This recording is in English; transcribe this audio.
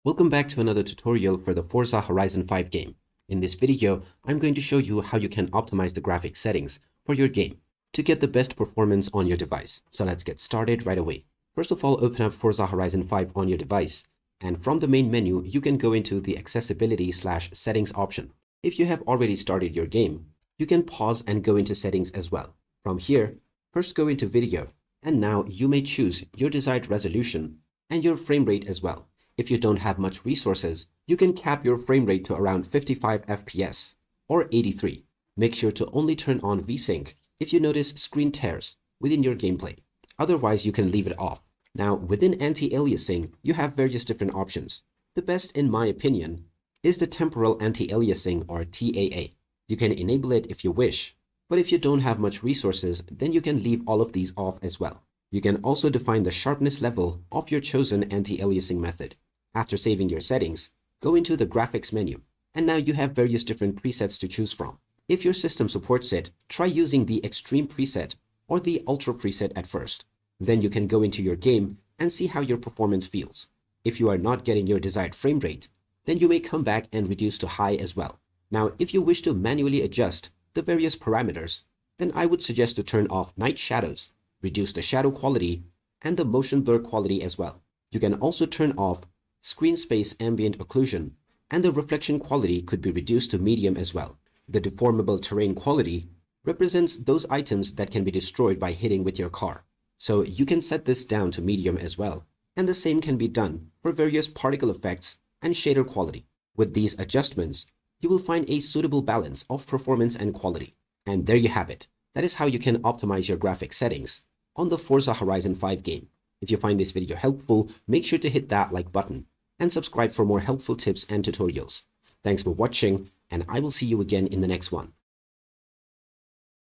Welcome back to another tutorial for the Forza Horizon 5 game. In this video, I'm going to show you how you can optimize the graphics settings for your game to get the best performance on your device. So let's get started right away. First of all, open up Forza Horizon 5 on your device, and from the main menu, you can go into the accessibility/settings option. If you have already started your game, you can pause and go into settings as well. From here, first go into video, and now you may choose your desired resolution and your frame rate as well. If you don't have much resources, you can cap your frame rate to around 55 FPS or 83. Make sure to only turn on VSync if you notice screen tears within your gameplay. Otherwise, you can leave it off. Now, within anti-aliasing, you have various different options. The best, in my opinion, is the temporal anti-aliasing or TAA. You can enable it if you wish, but if you don't have much resources, then you can leave all of these off as well. You can also define the sharpness level of your chosen anti-aliasing method. After saving your settings, go into the graphics menu, and now you have various different presets to choose from. If your system supports it, try using the Extreme preset or the Ultra preset at first. Then you can go into your game and see how your performance feels. If you are not getting your desired frame rate, then you may come back and reduce to high as well. Now, if you wish to manually adjust the various parameters, then I would suggest to turn off night shadows, reduce the shadow quality, and the motion blur quality as well. You can also turn off screen space ambient occlusion, and the reflection quality could be reduced to medium as well. The deformable terrain quality represents those items that can be destroyed by hitting with your car. So you can set this down to medium as well. And the same can be done for various particle effects and shader quality. With these adjustments, you will find a suitable balance of performance and quality. And there you have it. That is how you can optimize your graphic settings on the Forza Horizon 5 game. If you find this video helpful, make sure to hit that like button and subscribe for more helpful tips and tutorials. Thanks for watching, and I will see you again in the next one.